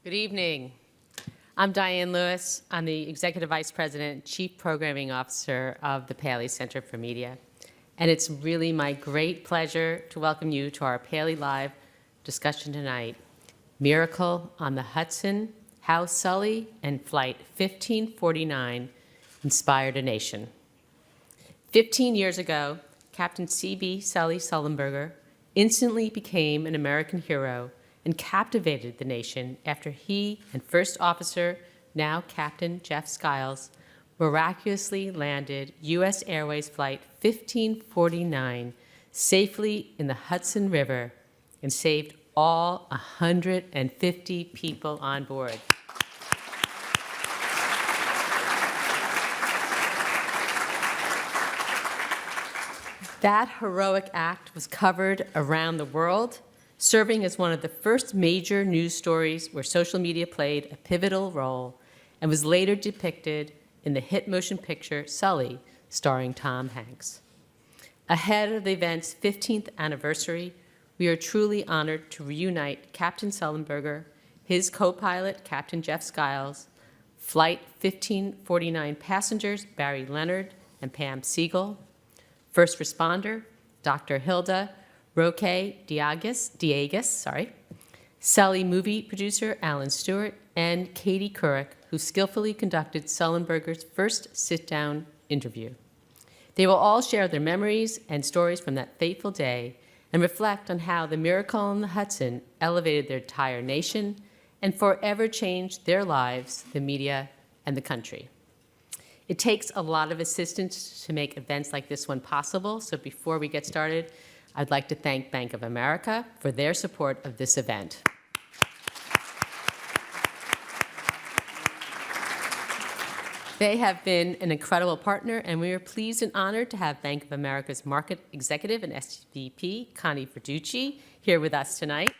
Good evening. I'm Diane Lewis. I'm the Executive Vice President, Chief Programming Officer of the Paley Center for Media. And it's really my great pleasure to welcome you to our PaleyLive discussion tonight, Miracle on the Hudson, How Sully and Flight 1549 Inspired a Nation. 15 years ago, Captain C.B. Sully Sullenberger instantly became an American hero and captivated the nation after he and First Officer, now Captain Jeff Skiles, miraculously landed U.S. Airways Flight 1549 safely in the Hudson River and saved all 150 people on board. That heroic act was covered around the world, serving as one of the first major news stories where social media played a pivotal role and was later depicted in the hit motion picture Sully, starring Tom Hanks. Ahead of the event's 15th anniversary, we are truly honored to reunite Captain Sullenberger, his co-pilot, Captain Jeff Skiles, Flight 1549 passengers Barry Leonard and Pam Seagle, first responder Dr. Hilda Roque-Dieguez, Sully movie producer Allyn Stewart, and Katie Couric, who skillfully conducted Sullenberger's first sit-down interview. They will all share their memories and stories from that fateful day and reflect on how the Miracle on the Hudson elevated their entire nation and forever changed their lives, the media, and the country. It takes a lot of assistance to make events like this one possible, so before we get started, I'd like to thank Bank of America for their support of this event. They have been an incredible partner, and we are pleased and honored to have Bank of America's Market Executive and SVP, Connie Verducci, here with us tonight.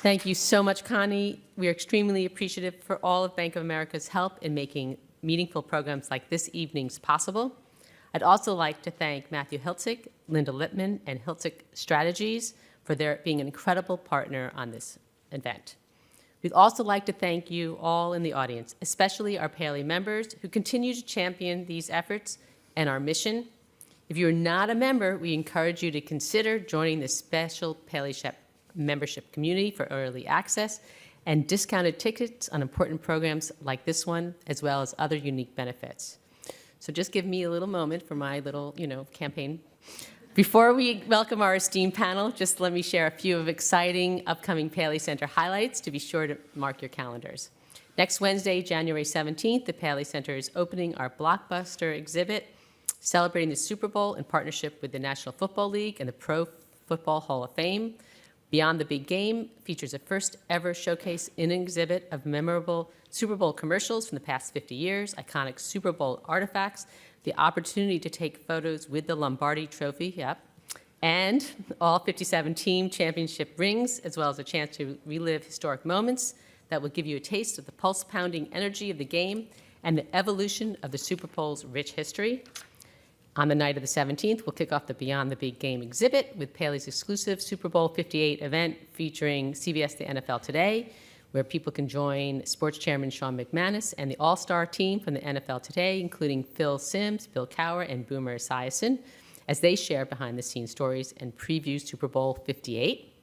Thank you so much, Connie. We are extremely appreciative for all of Bank of America's help in making meaningful programs like this evening's possible. I'd also like to thank Matthew Hiltzik, Linda Lippman, and Hiltzik Strategies for their being an incredible partner on this event. We'd also like to thank you all in the audience, especially our Paley members who continue to champion these efforts and our mission. If you're not a member, we encourage you to consider joining the special Paley membership community for early access and discounted tickets on important programs like this one, as well as other unique benefits. So just give me a little moment for my little, campaign. Before we welcome our esteemed panel, just let me share a few of exciting upcoming Paley Center highlights to be sure to mark your calendars. Next Wednesday, January 17th, the Paley Center is opening our blockbuster exhibit celebrating the Super Bowl in partnership with the National Football League and the Pro Football Hall of Fame. Beyond the Big Game features a first ever showcase in an exhibit of memorable Super Bowl commercials from the past 50 years, iconic Super Bowl artifacts, the opportunity to take photos with the Lombardi Trophy, and all 57 team championship rings, as well as a chance to relive historic moments that will give you a taste of the pulse-pounding energy of the game and the evolution of the Super Bowl's rich history. On the night of the 17th, we'll kick off the Beyond the Big Game exhibit with Paley's exclusive Super Bowl 58 event featuring CBS The NFL Today, where people can join sports chairman Sean McManus and the all-star team from the NFL Today, including Phil Simms, Bill Cowher, and Boomer Esiason, as they share behind-the-scenes stories and preview Super Bowl 58.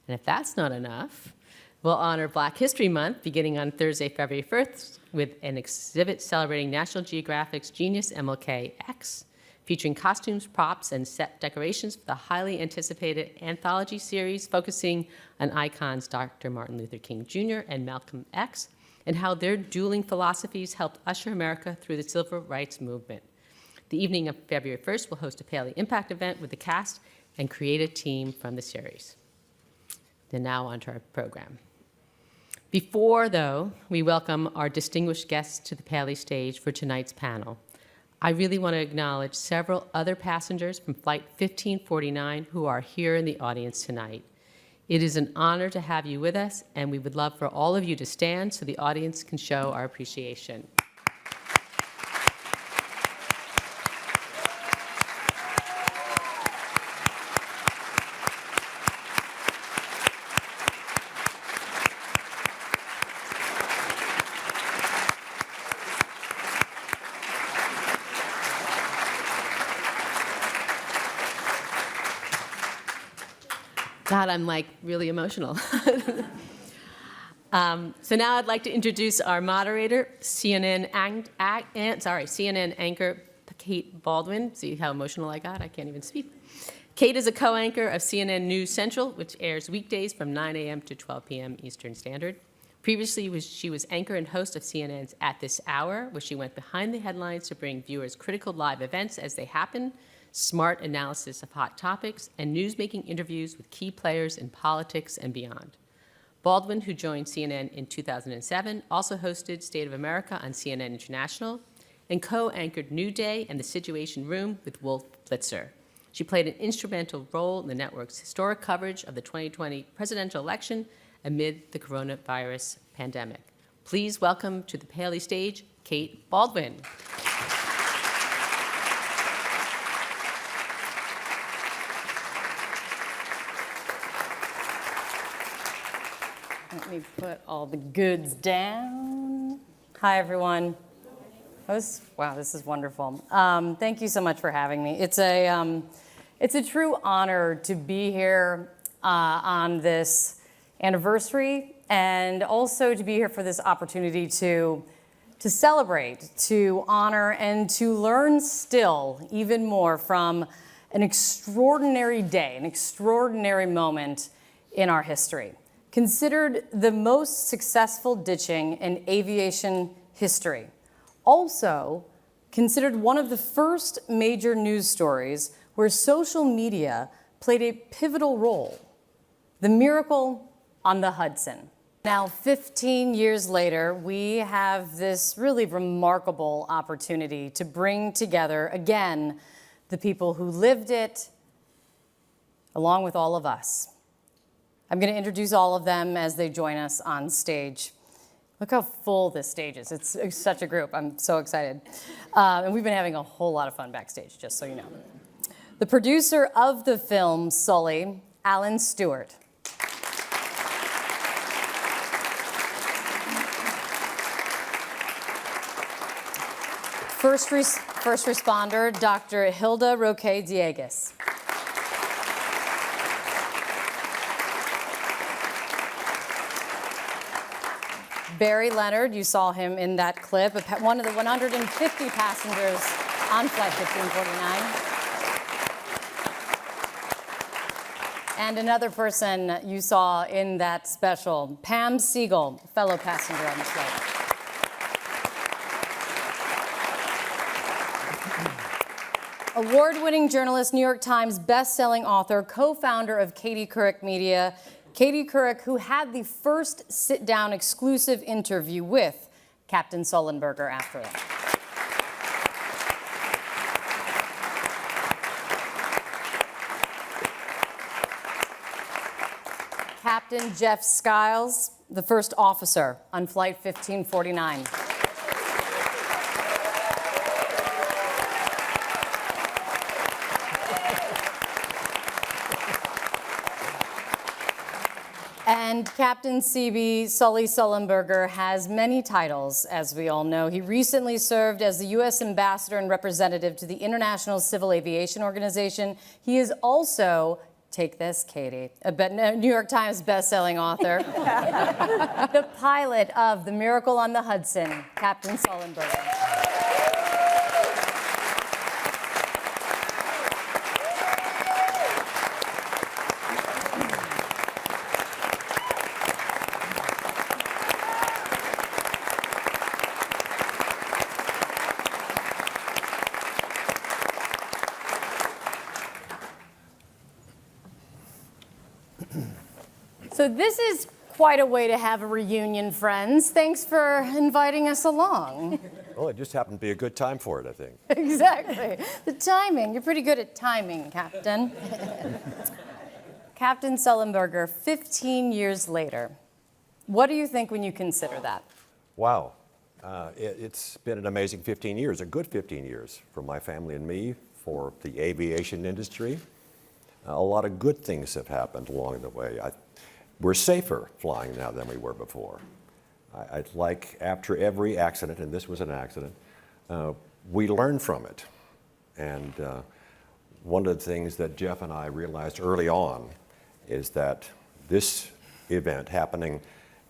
And if that's not enough, we'll honor Black History Month beginning on Thursday, February 1st, with an exhibit celebrating National Geographic's Genius MLK X, featuring costumes, props, and set decorations for the highly anticipated anthology series focusing on icons Dr. Martin Luther King Jr. and Malcolm X, and how their dueling philosophies helped usher America through the civil rights movement. The evening of February 1st, we'll host a Paley Impact event with the cast and creative team from the series. Then now on to our program. Before, though, we welcome our distinguished guests to the Paley stage for tonight's panel, I really want to acknowledge several other passengers from Flight 1549 who are here in the audience tonight. It is an honor to have you with us, and we would love for all of you to stand so the audience can show our appreciation. God, I'm like really emotional. So now I'd like to introduce our moderator, CNN anchor Kate Baldwin. See how emotional I got? I can't even speak. Kate is a co-anchor of CNN News Central, which airs weekdays from 9 a.m. to 12 p.m. Eastern Standard. Previously, she was anchor and host of CNN's At This Hour, where she went behind the headlines to bring viewers critical live events as they happen, smart analysis of hot topics, and news-making interviews with key players in politics and beyond. Baldwin, who joined CNN in 2007, also hosted State of America on CNN International and co-anchored New Day and The Situation Room with Wolf Blitzer. She played an instrumental role in the network's historic coverage of the 2020 presidential election amid the coronavirus pandemic. Please welcome to the Paley stage, Kate Baldwin. Let me put all the goods down. Hi, everyone. Wow, this is wonderful. Thank you so much for having me. It's a true honor to be here on this anniversary, and also to be here for this opportunity to celebrate, to honor, and to learn still even more from an extraordinary day, an extraordinary moment in our history. Considered the most successful ditching in aviation history. Also considered one of the first major news stories where social media played a pivotal role. The miracle on the Hudson. Now, 15 years later, we have this really remarkable opportunity to bring together, again, the people who lived it, along with all of us. I'm going to introduce all of them as they join us on stage. Look how full this stage is. It's such a group. I'm so excited. And we've been having a whole lot of fun backstage, just so you know. The producer of the film, Sully, Allyn Stewart. First responder, Dr. Hilda Roque-Dieguez. Barry Leonard, you saw him in that clip, one of the 150 passengers on Flight 1549. And another person you saw in that special, Pam Seagle, fellow passenger on the flight. Award-winning journalist, New York Times best-selling author, co-founder of Couric Media, Katie Couric, who had the first sit-down exclusive interview with Captain Sullenberger after that. Captain Jeff Skiles, the first officer on Flight 1549. And Captain CB Sully Sullenberger has many titles, as we all know. He recently served as the U.S. Ambassador and Representative to the International Civil Aviation Organization. He is also, take this, Katie, a New York Times bestselling author, the pilot of The Miracle on the Hudson, Captain Sullenberger. So this is quite a way to have a reunion, friends. Thanks for inviting us along. Well, it just happened to be a good time for it, I think. Exactly. The timing. You're pretty good at timing, Captain. Captain Sullenberger, 15 years later. What do you think when you consider that? Wow. It's been an amazing 15 years, a good 15 years for my family and me, for the aviation industry. A lot of good things have happened along the way. We're safer flying now than we were before. I'd like, after every accident, and this was an accident, we learn from it. And one of the things that Jeff and I realized early on is that this event happening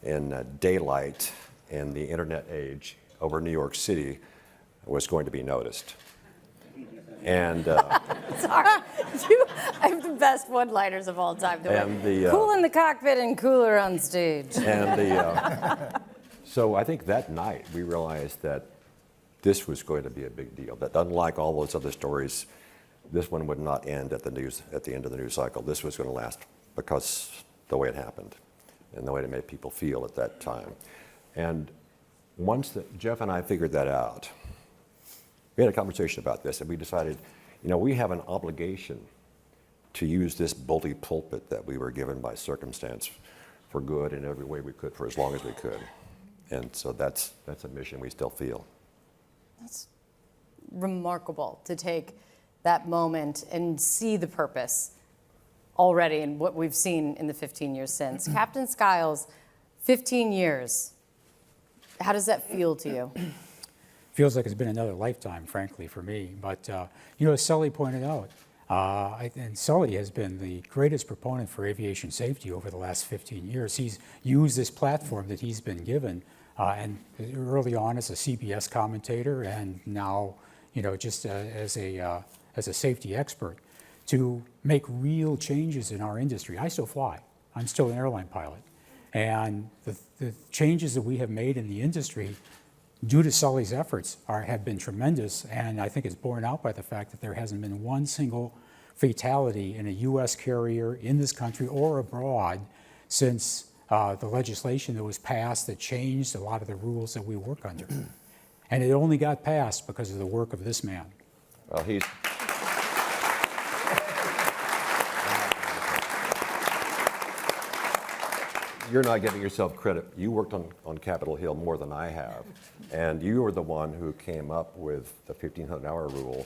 in daylight in the internet age over New York City was going to be noticed. And Sorry, you have the best one-liners of all time. Cool in the cockpit and cooler on stage. And so I think that night we realized that this was going to be a big deal. That unlike all those other stories, this one would not end at the end of the news cycle. This was going to last because the way it happened and the way it made people feel at that time. And once Jeff and I figured that out, we had a conversation about this, and we decided, we have an obligation to use this bully pulpit that we were given by circumstance for good in every way we could for as long as we could. And so that's a mission we still feel. That's remarkable to take that moment and see the purpose already in what we've seen in the 15 years since. Captain Skiles, 15 years. How does that feel to you? Feels like it's been another lifetime, frankly, for me. But, as Sully pointed out, and Sully has been the greatest proponent for aviation safety over the last 15 years. He's used this platform that he's been given, and early on as a CBS commentator, and now, just as a safety expert, to make real changes in our industry. I still fly. I'm still an airline pilot. And the changes that we have made in the industry due to Sully's efforts have been tremendous, and I think it's borne out by the fact that there hasn't been one single fatality in a U.S. carrier in this country or abroad since the legislation that was passed that changed a lot of the rules that we work under. And it only got passed because of the work of this man. Well, you're not giving yourself credit. You worked on Capitol Hill more than I have, and you were the one who came up with the 1,500-hour rule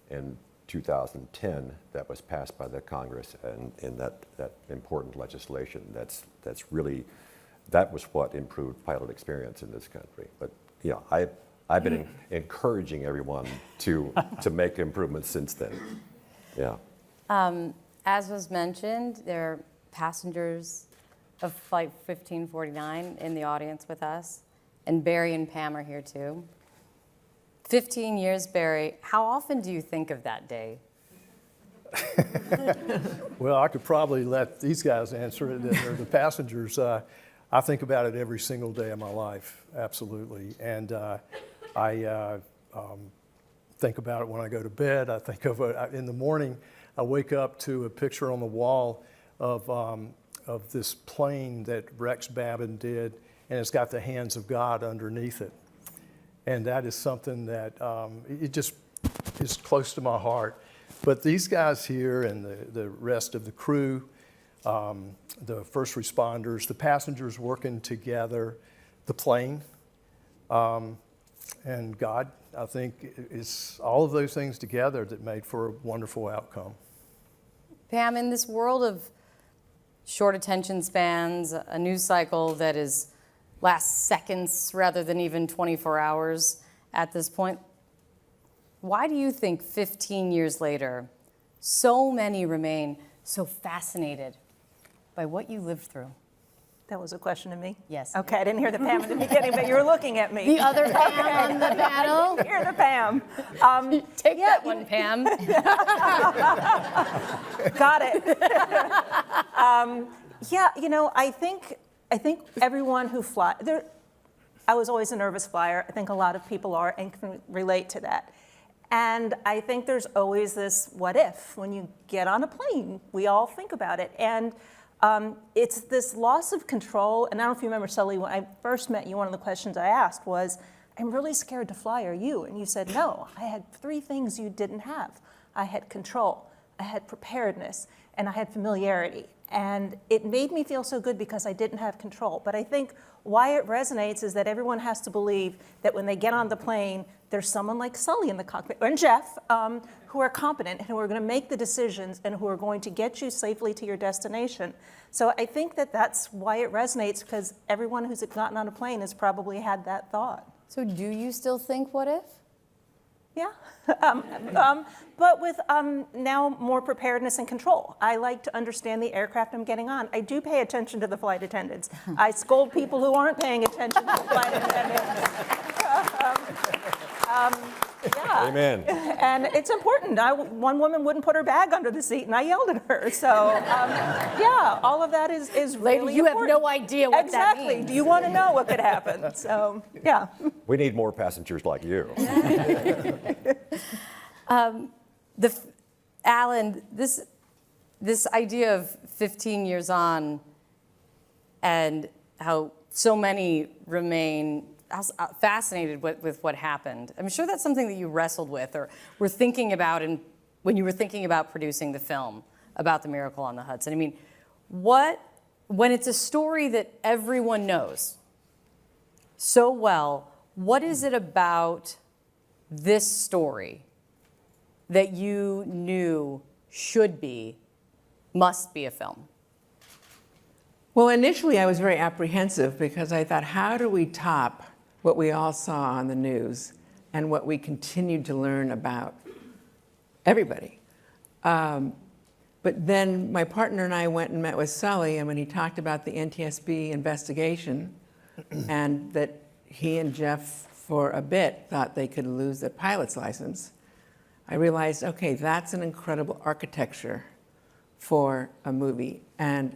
in 2010 that was passed by the Congress, and in that important legislation. That was what improved pilot experience in this country. But I've been encouraging everyone to make improvements since then. Yeah. As was mentioned, there are passengers of Flight 1549 in the audience with us, and Barry and Pam are here too. 15 years, Barry, how often do you think of that day? Well, I could probably let these guys answer it, or the passengers. I think about it every single day of my life, absolutely. And I think about it when I go to bed. I think of it in the morning. I wake up to a picture on the wall of this plane that Rex Babin did, and it's got the hands of God underneath it. And that is something that it just is close to my heart. But these guys here and the rest of the crew, the first responders, the passengers working together, the plane, and God, I think it's all of those things together that made for a wonderful outcome. Pam, in this world of short attention spans, a news cycle that lasts seconds rather than even 24 hours at this point, why do you think 15 years later, so many remain so fascinated by what you lived through? That was a question to me? Yes. Okay, I didn't hear the Pam in the beginning, but you were looking at me. The other Pam on the panel? Hear the Pam. Take that one, Pam. Got it. I think everyone who flies, I was always a nervous flyer. I think a lot of people are and can relate to that. And I think there's always this what if. When you get on a plane, we all think about it. And it's this loss of control. And I don't know if you remember, Sully, when I first met you, one of the questions I asked was, I'm really scared to fly, are you? And you said, no, I had 3 things you didn't have. I had control, I had preparedness, and I had familiarity. And it made me feel so good because I didn't have control. But I think why it resonates is that everyone has to believe that when they get on the plane, there's someone like Sully in the cockpit, and Jeff, who are competent and who are going to make the decisions and who are going to get you safely to your destination. So I think that that's why it resonates, because everyone who's gotten on a plane has probably had that thought. So do you still think what if? Yeah, but with now more preparedness and control. I like to understand the aircraft I'm getting on. I do pay attention to the flight attendants. I scold people who aren't paying attention to the flight attendants. Yeah. Amen. And it's important. One woman wouldn't put her bag under the seat, and I yelled at her. So, yeah, all of that is Lady, really you important. have no idea what that Exactly. means. Do you want to know what could happen? So, yeah. We need more passengers like you. Allyn, this idea of 15 years on and how so many remain fascinated with what happened. I'm sure that's something that you wrestled with or were thinking about when you were thinking about producing the film about the miracle on the Hudson. I mean, when it's a story that everyone knows so well, what is it about this story that you knew must be a film? Well, initially I was very apprehensive because I thought, how do we top what we all saw on the news and what we continued to learn about everybody? But then my partner and I went and met with Sully, and when he talked about the NTSB investigation and that he and Jeff for a bit thought they could lose their pilot's license, I realized, okay, that's an incredible architecture for a movie. And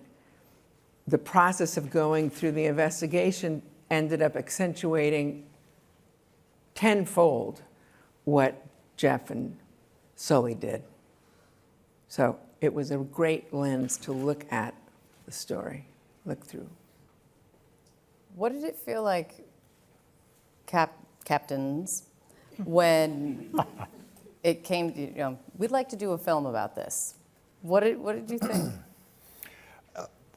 the process of going through the investigation ended up accentuating tenfold what Jeff and Sully did. So it was a great lens to look at the story, look through. What did it feel like, captains, when it came to, we'd like to do a film about this? What did you think?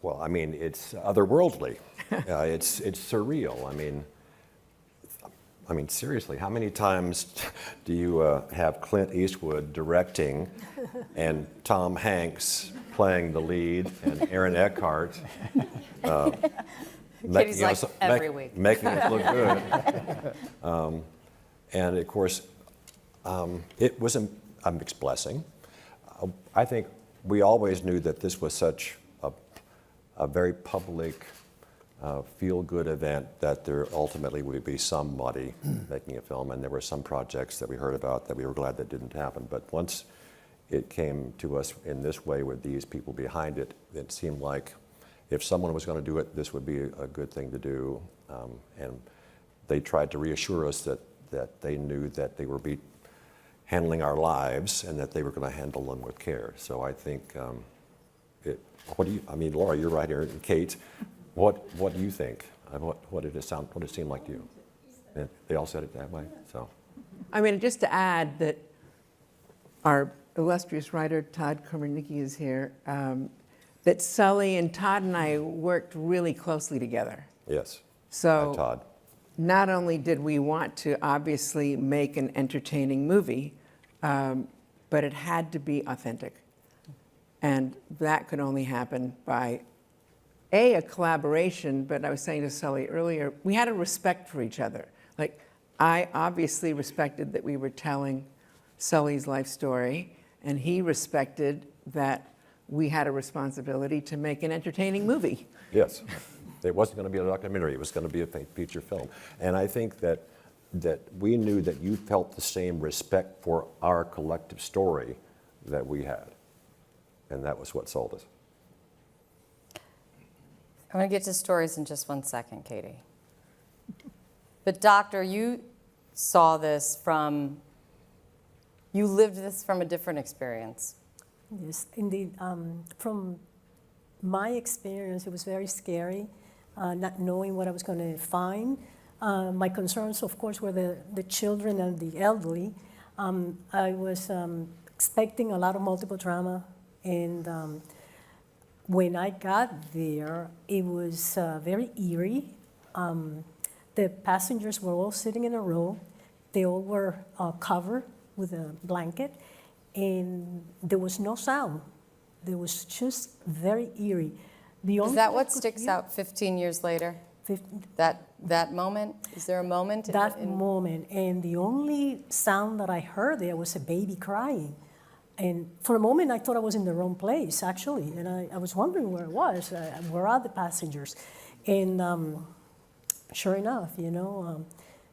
Well, I mean, it's otherworldly. It's surreal. I mean, seriously, how many times do you have Clint Eastwood directing and Tom Hanks playing the lead and Aaron Eckhart Katie's like, every week. making us look good? And of course, it was a mixed blessing. I think we always knew that this was such a very public, feel-good event that there ultimately would be somebody making a film, and there were some projects that we heard about that we were glad that didn't happen. But once it came to us in this way with these people behind it, it seemed like if someone was going to do it, this would be a good thing to do. And they tried to reassure us that they knew that they were handling our lives and that they were going to handle them with care. So I think Laura, you're right here, and Kate, what do you think? What did it seem like to you? And they all said it that way, so. I mean, just to add that our illustrious writer, Todd Komernicki, is here, that Sully and Todd and I worked really closely together. Yes. So Hi, Todd. not only did we want to obviously make an entertaining movie, but it had to be authentic. And that could only happen by, a collaboration, but I was saying to Sully earlier, we had a respect for each other. Like, I obviously respected that we were telling Sully's life story, and he respected that we had a responsibility to make an entertaining movie. Yes. It wasn't going to be a documentary. It was going to be a feature film. And I think that we knew that you felt the same respect for our collective story that we had. And that was what sold us. I'm going to get to stories in just 1 second, Katie. But Doctor, you saw this you lived this from a different experience. Yes, indeed. From my experience, it was very scary, not knowing what I was going to find. My concerns, of course, were the children and the elderly. I was expecting a lot of multiple trauma, and when I got there, it was very eerie. The passengers were all sitting in a row. They all were covered with a blanket, and there was no sound. There was just very eerie. Is that what sticks out 15 years later? That moment? Is there a moment? That moment, and the only sound that I heard there was a baby crying. And for a moment, I thought I was in the wrong place, actually, and I was wondering where I was. Where are the passengers? And sure enough,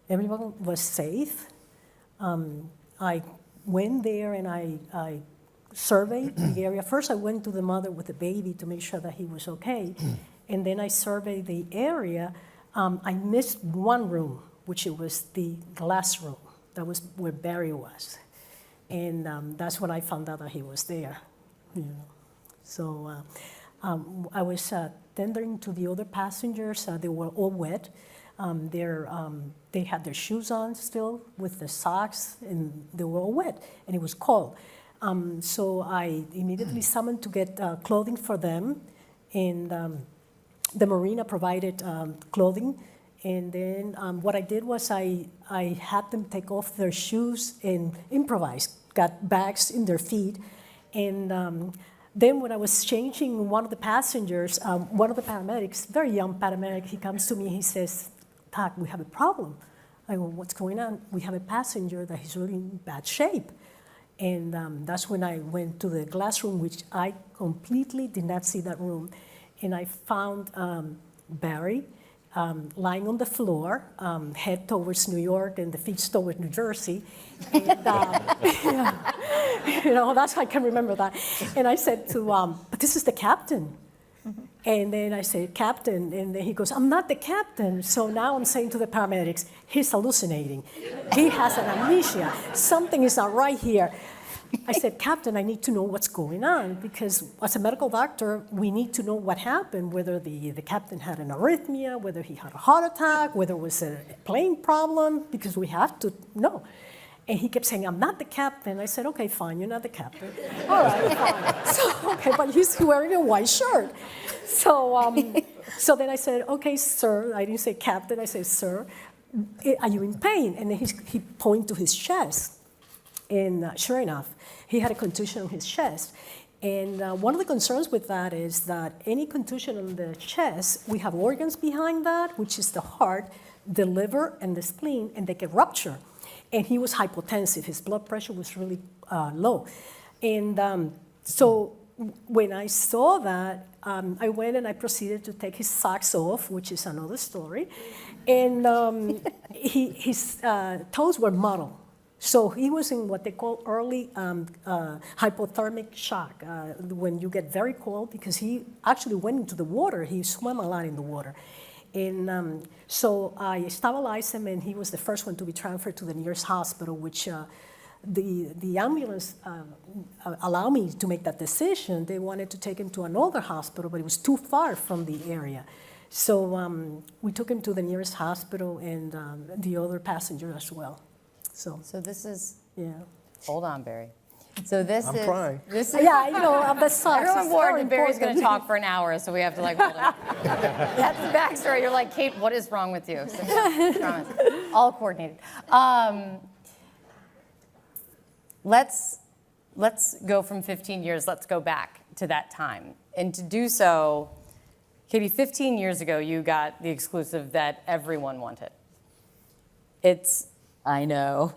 everyone was safe. I went there and I surveyed the area. First, I went to the mother with the baby to make sure that he was okay, and then I surveyed the area. I missed one room, which it was the glass room. That was where Barry was. And that's when I found out that he was there. So I was tendering to the other passengers. They were all wet. They had their shoes on still with the socks, and they were all wet, and it was cold. So I immediately summoned to get clothing for them, and the marina provided clothing. And then what I did was I had them take off their shoes and improvise, got bags in their feet. And then when I was changing one of the passengers, one of the paramedics, very young paramedic, he comes to me, he says, "Doc, we have a problem." I go, "What's going on?" "We have a passenger that is really in bad shape." And that's when I went to the glass room, which I completely did not see that room. And I found Barry lying on the floor, head towards New York and the feet towards New Jersey. And, that's how I can remember that. And I said to, "But this is the captain." And then I said, "Captain," and then he goes, "I'm not the captain." So now I'm saying to the paramedics, he's hallucinating. He has an amnesia. Something is not right here. I said, "Captain, I need to know what's going on, because as a medical doctor, we need to know what happened, whether the captain had an arrhythmia, whether he had a heart attack, whether it was a plane problem, because we have to know." And he kept saying, "I'm not the captain." I said, "Okay, fine, you're not the captain." "All right, fine." So, okay, but he's wearing a white shirt. So then I said, "Okay, sir." I didn't say captain, I said, "Sir, are you in pain?" And then he pointed to his chest. And sure enough, he had a contusion on his chest. And one of the concerns with that is that any contusion on the chest, we have organs behind that, which is the heart, the liver, and the spleen, and they can rupture. And he was hypotensive. His blood pressure was really low. And so when I saw that, I went and I proceeded to take his socks off, which is another story. And his toes were muddled. So he was in what they call early hypothermic shock, when you get very cold, because he actually went into the water. He swam a lot in the water. And so I stabilized him, and he was the first one to be transferred to the nearest hospital, which the ambulance allowed me to make that decision. They wanted to take him to another hospital, but it was too far from the area. So we took him to the nearest hospital, and the other passenger as well. So this is, yeah. Hold on, Barry. So this I'm is, crying. this is, Yeah, the socks. everyone is warned very that Barry's going to important. talk for an hour, so we have to hold it. That's the backstory. You're like, "Kate, what is wrong with you?" So, promise. All coordinated. Let's go from 15 years. Let's go back to that time. And to do so, Katie, 15 years ago, you got the exclusive that everyone wanted. I know.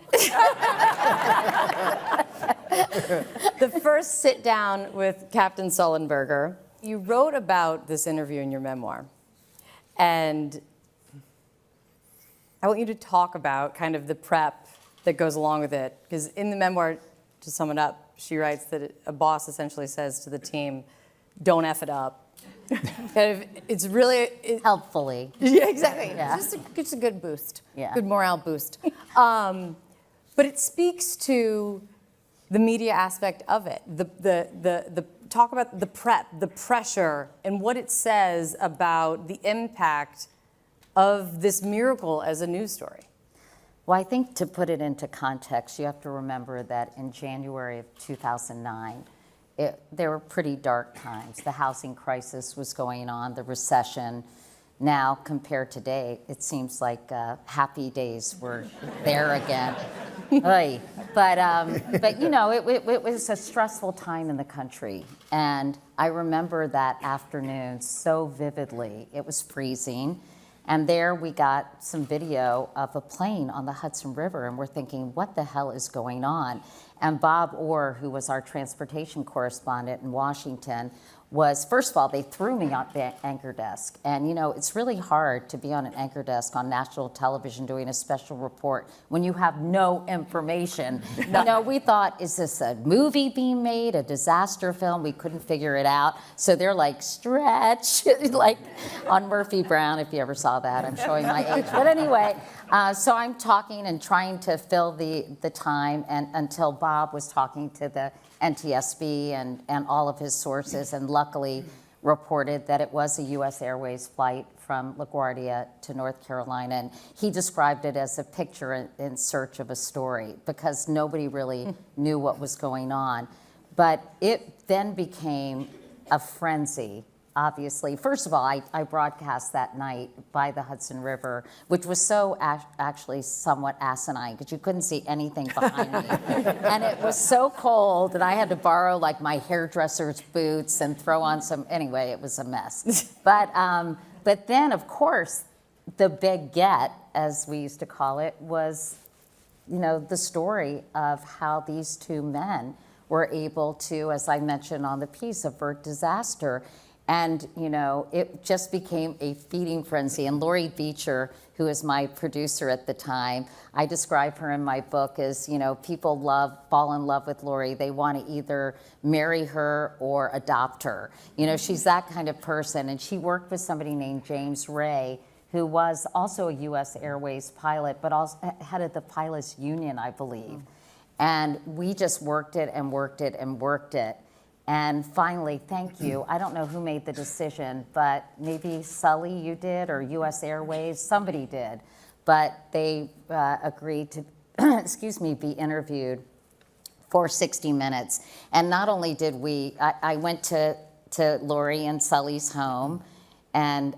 The first sit down with Captain Sullenberger. You wrote about this interview in your memoir. And I want you to talk about kind of the prep that goes along with it. Because in the memoir, to sum it up, she writes that a boss essentially says to the team, "Don't F it up." It's really Helpfully. Yeah, exactly. Yeah. Just a good boost. Yeah. Good morale boost. But it speaks to the media aspect of it. The talk about the prep, the pressure, and what it says about the impact of this miracle as a news story. Well, I think to put it into context, you have to remember that in January of 2009, there were pretty dark times. The housing crisis was going on, the recession. Now, compared to today, it seems like happy days were there again. But you know, it was a stressful time in the country. And I remember that afternoon so vividly. It was freezing. And there we got some video of a plane on the Hudson River, and we're thinking, what the hell is going on? And Bob Orr, who was our transportation correspondent in Washington, was, first of all, they threw me on the anchor desk. And you know, it's really hard to be on an anchor desk on national television doing a special report when you have no information. You know, we thought, is this a movie being made, a disaster film? We couldn't figure it out. So they're like, stretch, like on Murphy Brown, if you ever saw that. I'm showing my age. But anyway, so I'm talking and trying to fill the time, and until Bob was talking to the NTSB and all of his sources, and luckily reported that it was a U.S. Airways flight from LaGuardia to North Carolina. And he described it as a picture in search of a story, because nobody really knew what was going on. But it then became a frenzy, obviously. First of all, I broadcast that night by the Hudson River, which was so actually somewhat asinine, because you couldn't see anything behind me. And it was so cold that I had to borrow like my hairdresser's boots and throw on some, anyway, it was a mess. But then, of course, the big get, as we used to call it, was, you know, the story of how these two men were able to, as I mentioned on the piece, avert disaster. And, you know, it just became a feeding frenzy. And Lori Beecher, who is my producer at the time, I describe her in my book as, you know, people fall in love with Lori. They want to either marry her or adopt her. You know, she's that kind of person. And she worked with somebody named James Ray, who was also a U.S. Airways pilot, but also head of the pilots union, I believe. And we just worked it and worked it and worked it. And finally, thank you. I don't know who made the decision, but maybe Sully, you did, or U.S. Airways, somebody did. But they agreed to, excuse me, be interviewed for 60 minutes. And not only did we, I went to Lori and Sully's home, and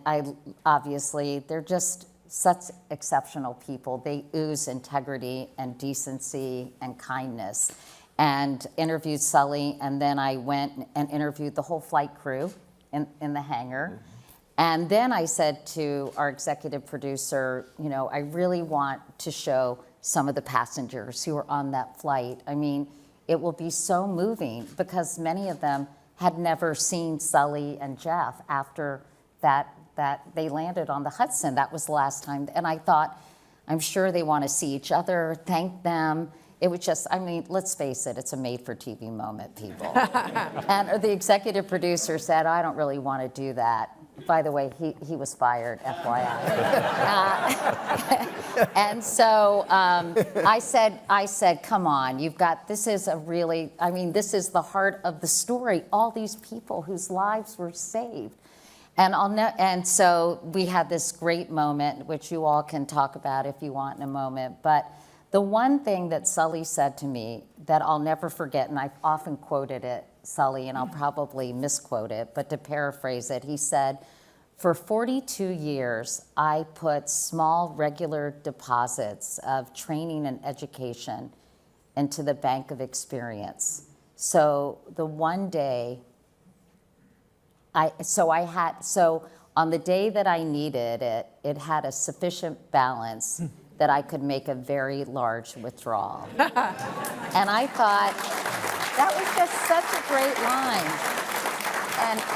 obviously, they're just such exceptional people. They ooze integrity and decency and kindness. And interviewed Sully, and then I went and interviewed the whole flight crew in the hangar. And then I said to our executive producer, you know, I really want to show some of the passengers who were on that flight. I mean, it will be so moving, because many of them had never seen Sully and Jeff after that they landed on the Hudson. That was the last time. And I thought, I'm sure they want to see each other, thank them. It was just, I mean, let's face it, it's a made-for-TV moment, people. And the executive producer said, I don't really want to do that. By the way, he was fired, FYI. And so I said, come on, you've got, this is a really, I mean, this is the heart of the story, all these people whose lives were saved. And so we had this great moment, which you all can talk about if you want in a moment. But the one thing that Sully said to me that I'll never forget, and I've often quoted it, Sully, and I'll probably misquote it, but to paraphrase it, he said, for 42 years, I put small regular deposits of training and education into the bank of experience. So the one day, so on the day that I needed it, it had a sufficient balance that I could make a very large withdrawal. And I thought, that was just such a great line.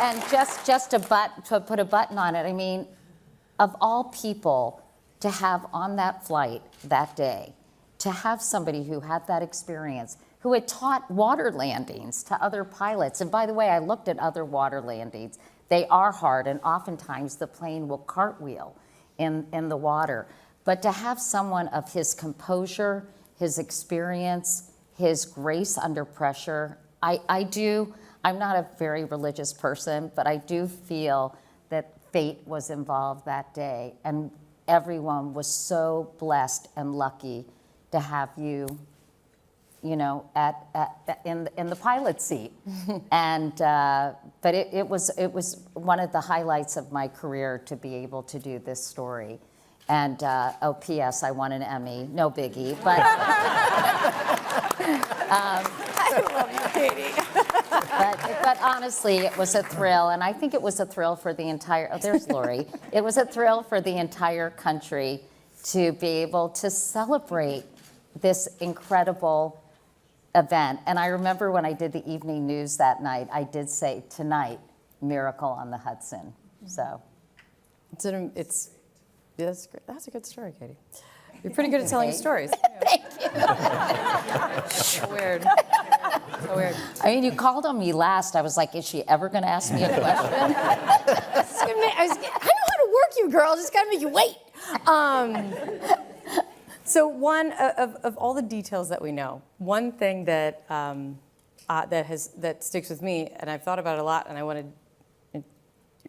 And just to put a button on it, I mean, of all people to have on that flight that day, to have somebody who had that experience, who had taught water landings to other pilots. And by the way, I looked at other water landings. They are hard, and oftentimes the plane will cartwheel in the water. But to have someone of his composure, his experience, his grace under pressure, I'm not a very religious person, but I do feel that fate was involved that day. And everyone was so blessed and lucky to have you, you know, in the pilot seat. And but it was one of the highlights of my career to be able to do this story. And oh, P.S. I won an Emmy, no biggie, but I love you, Katie. But honestly, it was a thrill, and I think it was a thrill for the entire, oh, there's Lori. It was a thrill for the entire country to be able to celebrate this incredible event. And I remember when I did the evening news that night, I did say, tonight, miracle on the Hudson. So. That's a good story, Katie. You're pretty good at telling stories. Thank you. So weird. So weird. I mean, you called on me last. I was like, is she ever going to ask me a question? I know how to work you, girl. Just gotta make you wait. So one of all the details that we know, one thing that that sticks with me, and I've thought about it a lot, and I wanted.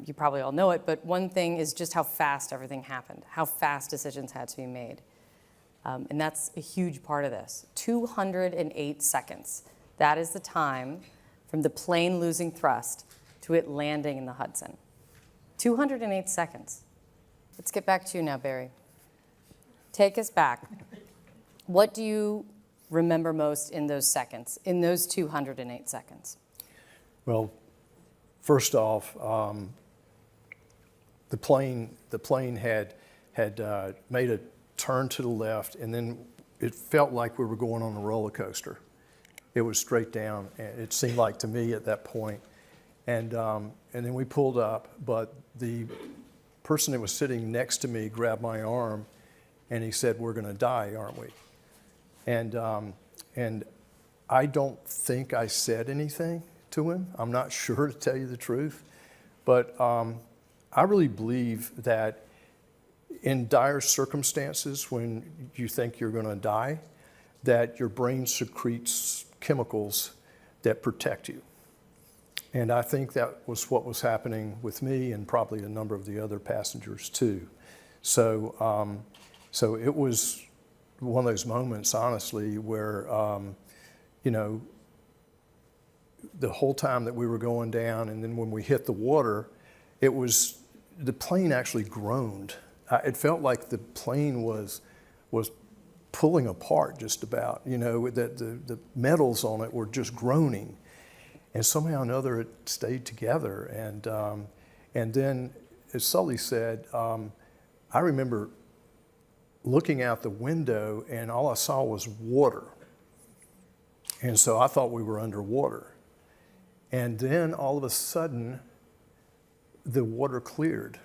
You probably all know it, but one thing is just how fast everything happened, how fast decisions had to be made. And that's a huge part of this. 208 seconds. That is the time from the plane losing thrust to it landing in the Hudson. 208 seconds. Let's get back to you now, Barry. Take us back. What do you remember most in those seconds, in those 208 seconds? Well, first off, the plane had made a turn to the left, and then it felt like we were going on a roller coaster. It was straight down, and it seemed like to me at that point. And then we pulled up, but the person that was sitting next to me grabbed my arm, and he said, "We're going to die, aren't we?" And I don't think I said anything to him. I'm not sure, to tell you the truth, but I really believe that in dire circumstances, when you think you're going to die, that your brain secretes chemicals that protect you. And I think that was what was happening with me and probably a number of the other passengers too. So, so it was one of those moments, honestly, where, you know, the whole time that we were going down, and then when we hit the water, it was, the plane actually groaned. It felt like the plane was pulling apart just about, you know, that the metals on it were just groaning. And somehow or another it stayed together. And then, as Sully said, I remember looking out the window and all I saw was water. And so I thought we were underwater. And then all of a sudden, the water cleared.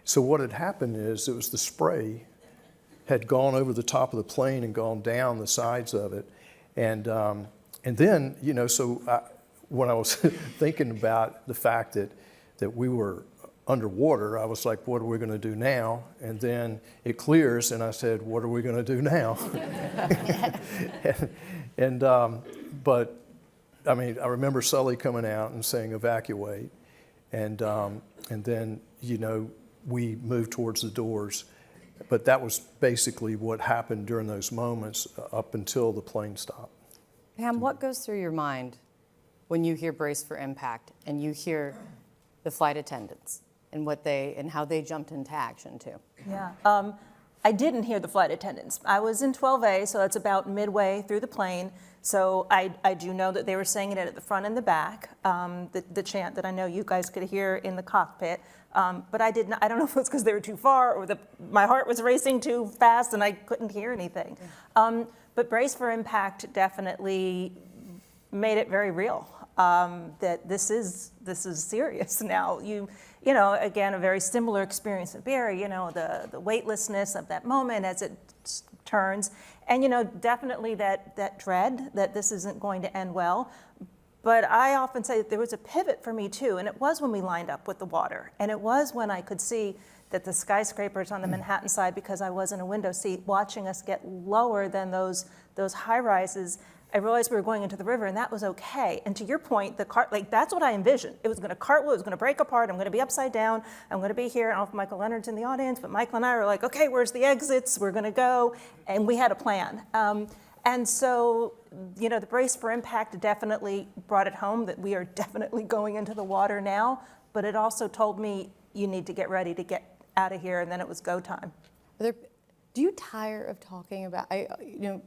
So what had happened is it was the spray had gone over the top of the plane and gone down the sides of it. And then, you know, so when I was thinking about the fact that we were underwater, I was like, what are we going to do now? And then it clears, and I said, what are we going to do now? But I mean, I remember Sully coming out and saying evacuate, and then, you know, we moved towards the doors. But that was basically what happened during those moments up until the plane stopped. Pam, what goes through your mind when you hear brace for impact and you hear the flight attendants and how they jumped into action too? Yeah. I didn't hear the flight attendants. I was in 12A, so that's about midway through the plane. So I do know that they were saying it at the front and the back, the chant that I know you guys could hear in the cockpit. But I didn't. I don't know if it was because they were too far or my heart was racing too fast and I couldn't hear anything. But brace for impact definitely made it very real. That this is serious now. You know, again, a very similar experience with Barry. You know, the weightlessness of that moment as it turns, and you know, definitely that dread that this isn't going to end well. But I often say that there was a pivot for me too, and it was when we lined up with the water, and it was when I could see that the skyscrapers on the Manhattan side, because I was in a window seat watching us get lower than those high rises. I realized we were going into the river, and that was okay. And to your point, that's what I envisioned. It was going to cartwheel, it was going to break apart, I'm going to be upside down, I'm going to be here. I don't know if Michael Leonard's in the audience, but Michael and I were like, okay, where's the exits? We're going to go. And we had a plan. And so, you know, the brace for impact definitely brought it home that we are definitely going into the water now, but it also told me you need to get ready to get out of here, and then it was go time. Do you tire of talking about, you know,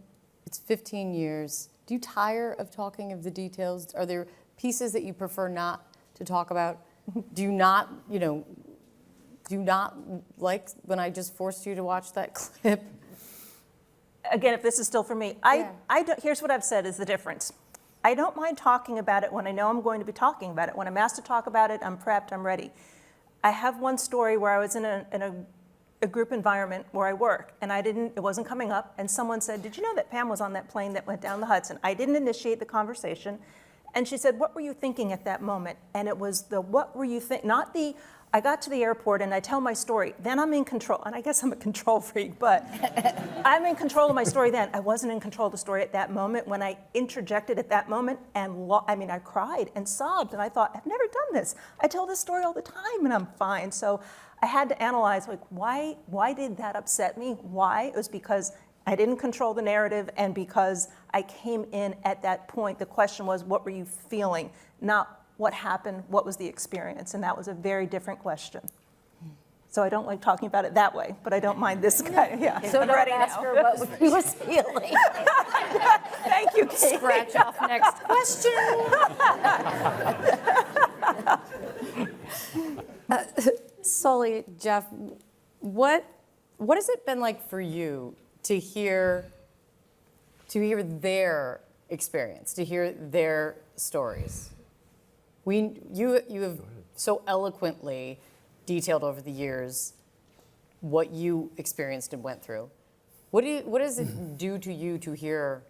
it's 15 years. Do you tire of talking of the details? Are there pieces that you prefer not to talk about? Do you not, do you not like when I just forced you to watch that clip? Again, if this is still for me, here's what I've said is the difference. I don't mind talking about it when I know I'm going to be talking about it. When I'm asked to talk about it, I'm prepped, I'm ready. I have one story where I was in a group environment where I work, and it wasn't coming up, and someone said, "Did you know that Pam was on that plane that went down the Hudson?" I didn't initiate the conversation, and she said, "What were you thinking at that moment?" And it was the what were you think, not the I got to the airport and I tell my story, then I'm in control. And I guess I'm a control freak, but I'm in control of my story then. I wasn't in control of the story at that moment when I interjected at that moment and I cried and sobbed and I thought, I've never done this. I tell this story all the time and I'm fine. So I had to analyze why did that upset me? Why? It was because I didn't control the narrative and because I came in at that point. The question was, what were you feeling? Not what happened, what was the experience? And that was a very different question. So I don't like talking about it that way, but I don't mind this kind. Yeah, So I'm don't ready ask now. her what he was feeling. Thank you, Kate. Scratch off next question. Sully, Jeff, what has it been like for you to hear their experience, to hear their stories? You have so eloquently detailed over the years what you experienced and went through. What does it do to you to hear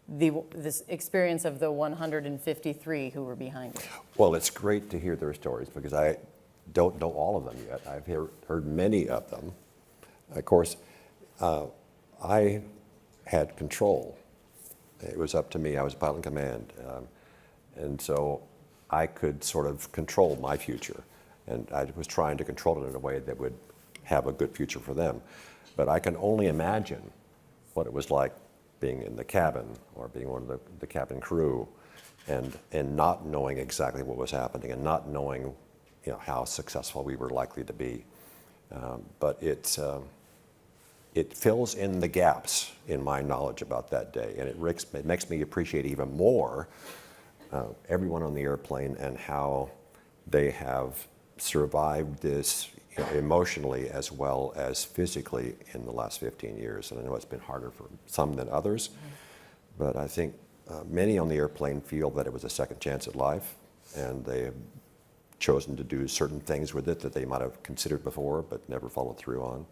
this experience of the 153 who were behind you? Well, it's great to hear their stories because I don't know all of them yet. I've heard many of them. Of course, I had control. It was up to me. I was pilot in command. And so I could sort of control my future. And I was trying to control it in a way that would have a good future for them. But I can only imagine what it was like being in the cabin or being one of the cabin crew and not knowing exactly what was happening and not knowing how successful we were likely to be. But it fills in the gaps in my knowledge about that day. And it makes me appreciate even more everyone on the airplane and how they have survived this emotionally as well as physically in the last 15 years. And I know it's been harder for some than others, but I think many on the airplane feel that it was a second chance at life and they have chosen to do certain things with it that they might have considered before but never followed through on.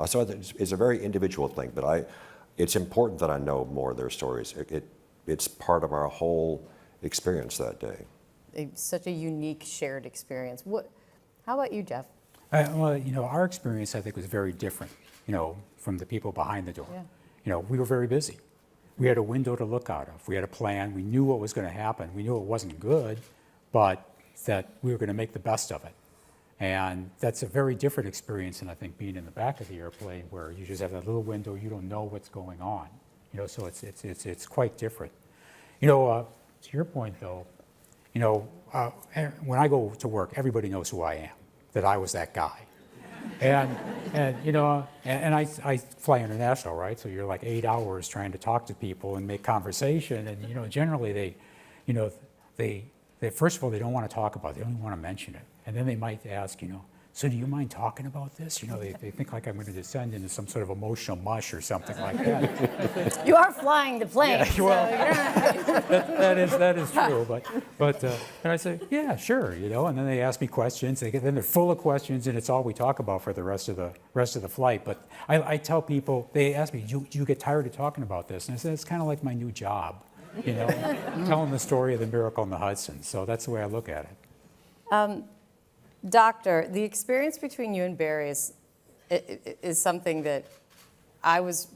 So it's a very individual thing, but it's important that I know more of their stories. It's part of our whole experience that day. Such a unique shared experience. How about you, Jeff? Well, our experience, I think, was very different, from the people behind the door. Yeah. We were very busy. We had a window to look out of. We had a plan. We knew what was going to happen. We knew it wasn't good, but that we were going to make the best of it. And that's a very different experience than, I think, being in the back of the airplane where you just have that little window, you don't know what's going on. So it's quite different. To your point, though, when I go to work, everybody knows who I am, that I was that guy. And I fly international, right? So you're like 8 hours trying to talk to people and make conversation. And, generally they first of all, they don't want to talk about it. They only want to mention it. And then they might ask, so do you mind talking about this? They think like I'm going to descend into some sort of emotional mush or something like that. You are flying the plane. Yeah, well, that is true. But and I say, yeah, sure, And then they ask me questions. Then they're full of questions, and it's all we talk about for the rest of the flight. But I tell people, they ask me, do you get tired of talking about this? And I said, it's kind of like my new job, telling the story of the miracle in the Hudson. So that's the way I look at it. Doctor, the experience between you and Barry is something that I was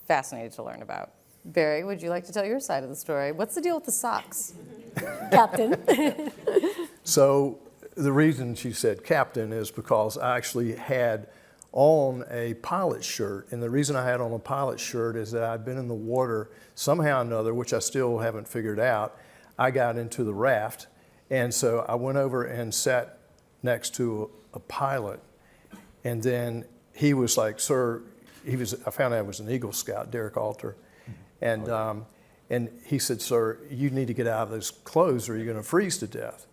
fascinated to learn about. Barry, would you like to tell your side of the story? What's the deal with the socks? Captain. So the reason she said captain is because I actually had on a pilot shirt. And the reason I had on a pilot shirt is that I'd been in the water somehow or another, which I still haven't figured out. I got into the raft. And so I went over and sat next to a pilot. And then he was like, sir, I found out it was an Eagle Scout, Derek Alter. And And he said, "Sir, you need to get out of those clothes or you're going to freeze to death."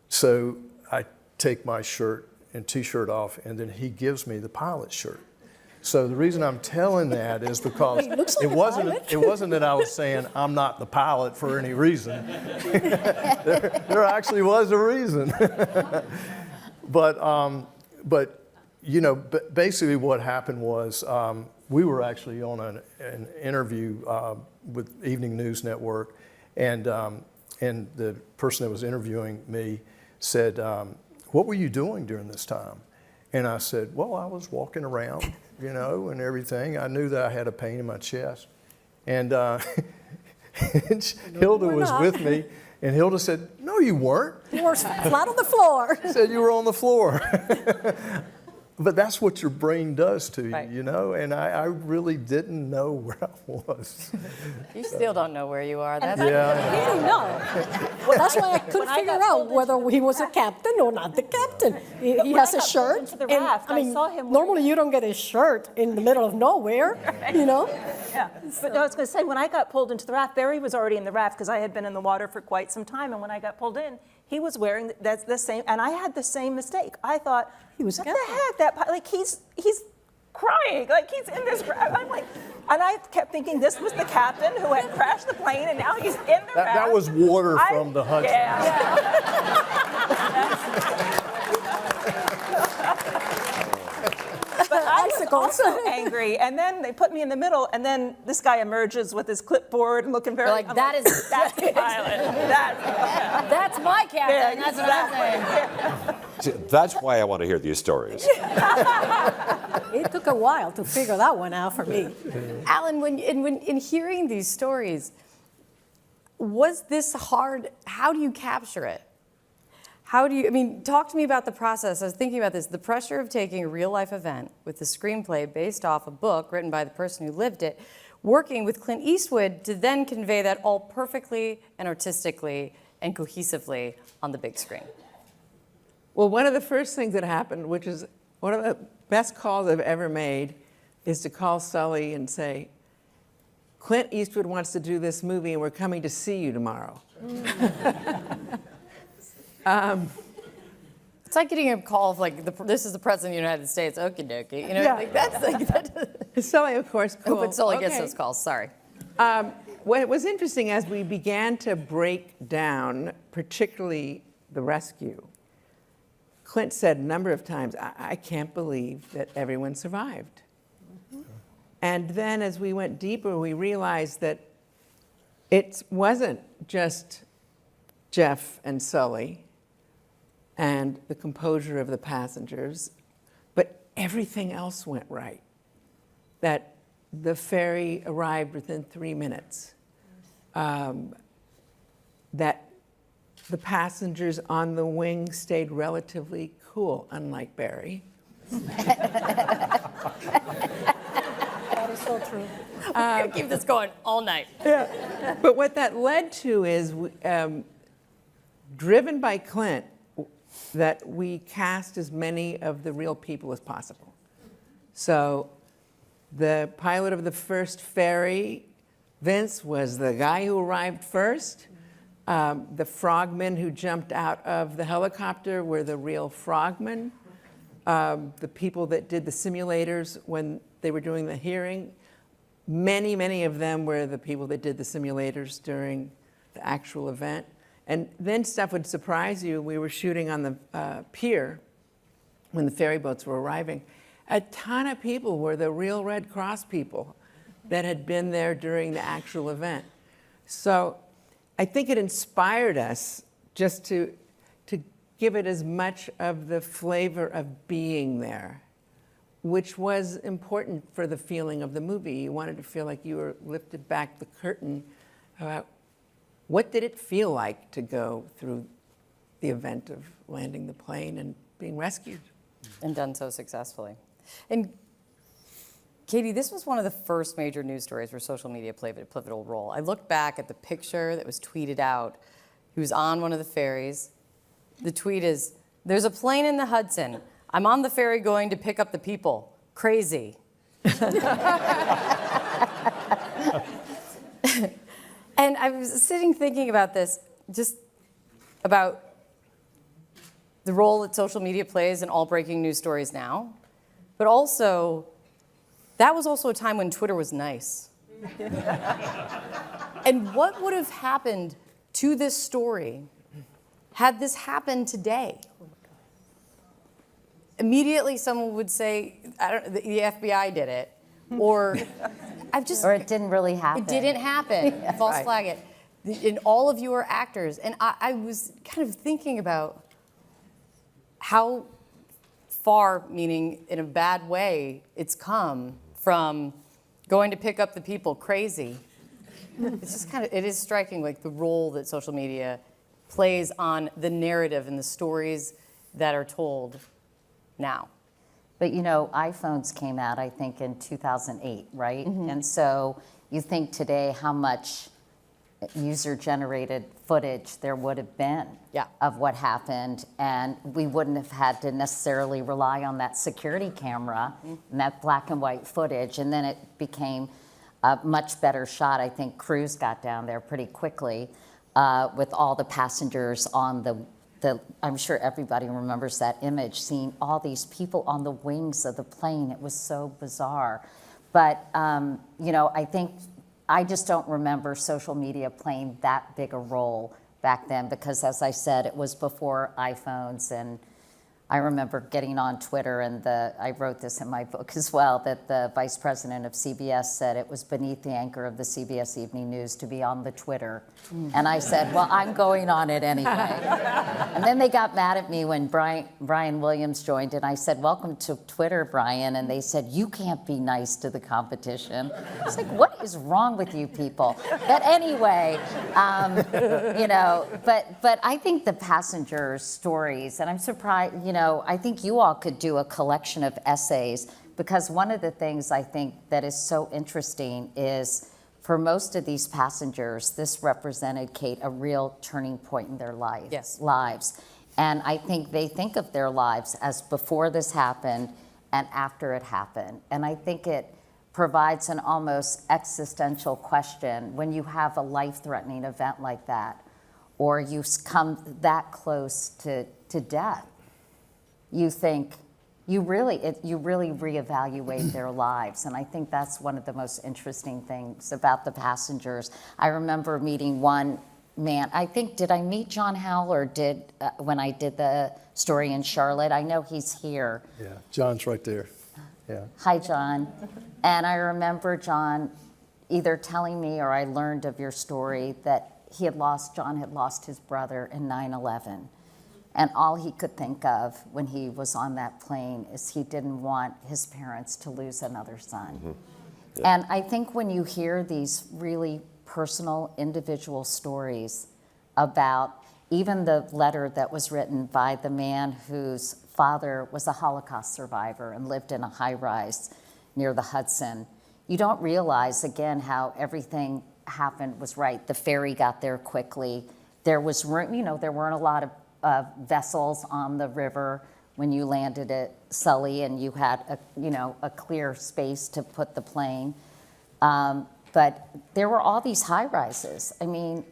So I take my shirt and T-shirt off, and then he gives me the pilot shirt. So the reason I'm telling that is because it wasn't that I was saying I'm not the pilot for any reason. there actually was a reason. But you know, basically what happened was we were actually on an interview with Evening News Network, and the person that was interviewing me said, "What were you doing during this time?" And I said, "Well, I was walking around, you know, and everything. I knew that I had a pain in my chest." And Hilda was with me, and Hilda said, "No, you weren't." You were flat on the floor. She said you were on the floor. But that's what your brain does to you, Right. you know? And I really didn't know where I was. You still don't know where you are. That's Yeah. He didn't know. That's why I couldn't I figure got out pulled whether he was a captain or not the captain. He when has I a got pulled shirt. into the and, raft, I mean, I saw him normally you don't get a shirt in the middle of nowhere, you know? Yeah, but no, I was going to say, when I got pulled into the raft, Barry was already in the raft because I had been in the water for quite some time, and when I got pulled in, he was wearing that's the same, and I had the same mistake. I thought, He was what captain. the heck? That like he's crying, like he's in this raft. I'm like, and I kept thinking this was the captain who had crashed the plane, and now he's in the raft. That was water from the Hudson. But I was Icicles. also angry, and then they put me in the middle, and then this guy emerges with his clipboard and looking very like, I'm that is- that's the pilot. That's my captain. That's what I'm saying. See, that's why I want to hear these stories. It took a while to figure that one out for me. Allyn, in hearing these stories, was this hard? How do you capture it? How do you, I mean, talk to me about the process. I was thinking about this, the pressure of taking a real life event with a screenplay based off a book written by the person who lived it, working with Clint Eastwood to then convey that all perfectly and artistically and cohesively on the big screen. Well, one of the first things that happened, which is one of the best calls I've ever made, is to call Sully and say, "Clint Eastwood wants to do this movie and we're coming to see you tomorrow." It's like getting a call of like, this is the president of the United States, okie dokie. You know, Yeah. like that's like, that, Sully, of course, cool. but Sully gets Okay. those calls, sorry. What was interesting as we began to break down, particularly the rescue, Clint said a number of times, I can't believe that everyone survived. And then as we went deeper, we realized that it wasn't just Jeff and Sully and the composure of the passengers, but everything else went right. That the ferry arrived within 3 minutes. That the passengers on the wing stayed relatively cool, unlike Barry. That is so true. We're gonna keep this going all night. But what that led to is, driven by Clint, that we cast as many of the real people as possible. So the pilot of the first ferry, Vince, was the guy who arrived first. The frogmen who jumped out of the helicopter were the real frogmen. The people that did the simulators when they were doing the hearing, many of them were the people that did the simulators during the actual event. And then stuff would surprise you. We were shooting on the pier when the ferry boats were arriving. A ton of people were the real Red Cross people that had been there during the actual event. So I think it inspired us just to give it as much of the flavor of being there, which was important for the feeling of the movie. You wanted to feel like you were lifted back the curtain about what did it feel like to go through the event of landing the plane and being rescued. And done so successfully. And Katie, this was one of the first major news stories where social media played a pivotal role. I looked back at the picture that was tweeted out. He was on one of the ferries. The tweet is, "There's a plane in the Hudson. I'm on the ferry going to pick up the people. Crazy." And I was sitting thinking about this, just about the role that social media plays in all breaking news stories now, but also, that was also a time when Twitter was nice. And what would have happened to this story had this happened today? Immediately, someone would say, the FBI did it, or Or it didn't really happen. it didn't happen. False flag it. And all of you are actors. And I was kind of thinking about how far, meaning in a bad way, it's come from going to pick up the people crazy. It's just kind of, it is striking, like the role that social media plays on the narrative and the stories that are told now. But you know, iPhones came out, I think, in 2008, right? And so you think today how much user-generated footage there would have been of what happened, and we wouldn't have had to necessarily rely on that security camera and that black and white footage, and then it became a much better shot. I think crews got down there pretty quickly with all the passengers on the I'm sure everybody remembers that image, seeing all these people on the wings of the plane. It was so bizarre. But, you know, I just don't remember social media playing that big a role back then because, as I said, it was before iPhones. And I remember getting on Twitter, and I wrote this in my book as well, that the vice president of CBS said it was beneath the anchor of the CBS Evening News to be on the Twitter. And I said, well, I'm going on it anyway. And then they got mad at me when Brian Williams joined, and I said, welcome to Twitter, Brian. And they said, you can't be nice to the competition. I was like, what is wrong with you people? But anyway, you know, but I think the passenger stories, and I'm surprised, you know, I think you all could do a collection of essays, because one of the things I think that is so interesting is for most of these passengers, this represented, Kate, a real turning point in their lives. And I think they think of their lives as before this happened and after it happened. And I think it provides an almost existential question when you have a life-threatening event like that, or you come that close to death. You think, you really reevaluate their lives. And I think that's one of the most interesting things about the passengers. I remember meeting one man, I think, did I meet John Howell or when I did the story in Charlotte? I know he's here. Yeah, John's right there. Yeah. Hi, John. And I remember John either telling me, or I learned of your story, that John had lost his brother in 9/11. And all he could think of when he was on that plane is he didn't want his parents to lose another son. Yeah. And I think when you hear these really personal, individual stories about even the letter that was written by the man whose father was a Holocaust survivor and lived in a high-rise near the Hudson, you don't realize, again, how everything happened was right. The ferry got there quickly. There was room, you know, there weren't a lot of vessels on the river when you landed at Sully, and you had a clear space to put the plane. But there were all these high rises. I mean,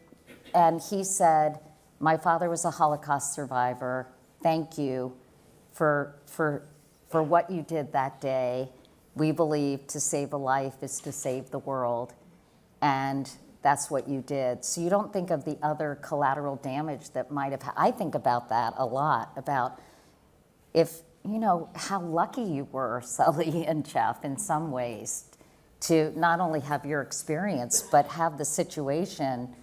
and he said, my father was a Holocaust survivor. Thank you for what you did that day. We believe to save a life is to save the world. And that's what you did. So you don't think of the other collateral damage that might have, I think about that a lot, about if, you know, how lucky you were, Sully and Jeff, in some ways, to not only have your experience, but have the situation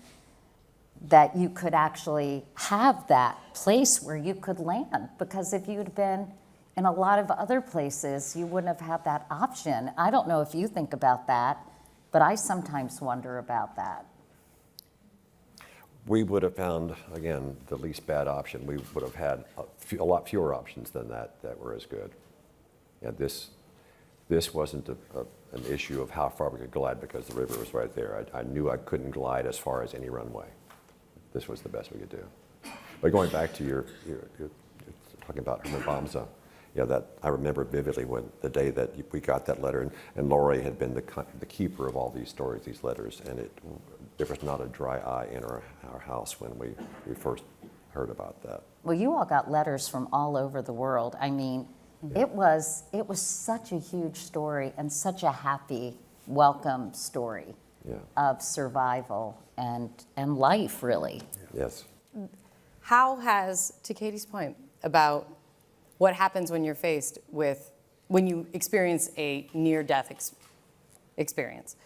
that you could actually have that place where you could land. Because if you'd been in a lot of other places, you wouldn't have had that option. I don't know if you think about that, but I sometimes wonder about that. We would have found, again, the least bad option. We would have had a lot fewer options than that were as good. Yeah, this wasn't an issue of how far we could glide because the river was right there. I knew I couldn't glide as far as any runway. This was the best we could do. But going back to your talking about Herman Bamsa, yeah, that I remember vividly when the day that we got that letter, and Laurie had been the keeper of all these stories, these letters, and there was not a dry eye in our house when we first heard about that. Well, you all got letters from all over the world. I mean, it was such a huge story and such a happy, welcome story of survival and life, really. Yes. How has, to Katie's point about what happens when you're faced with, when you experience a near-death experience,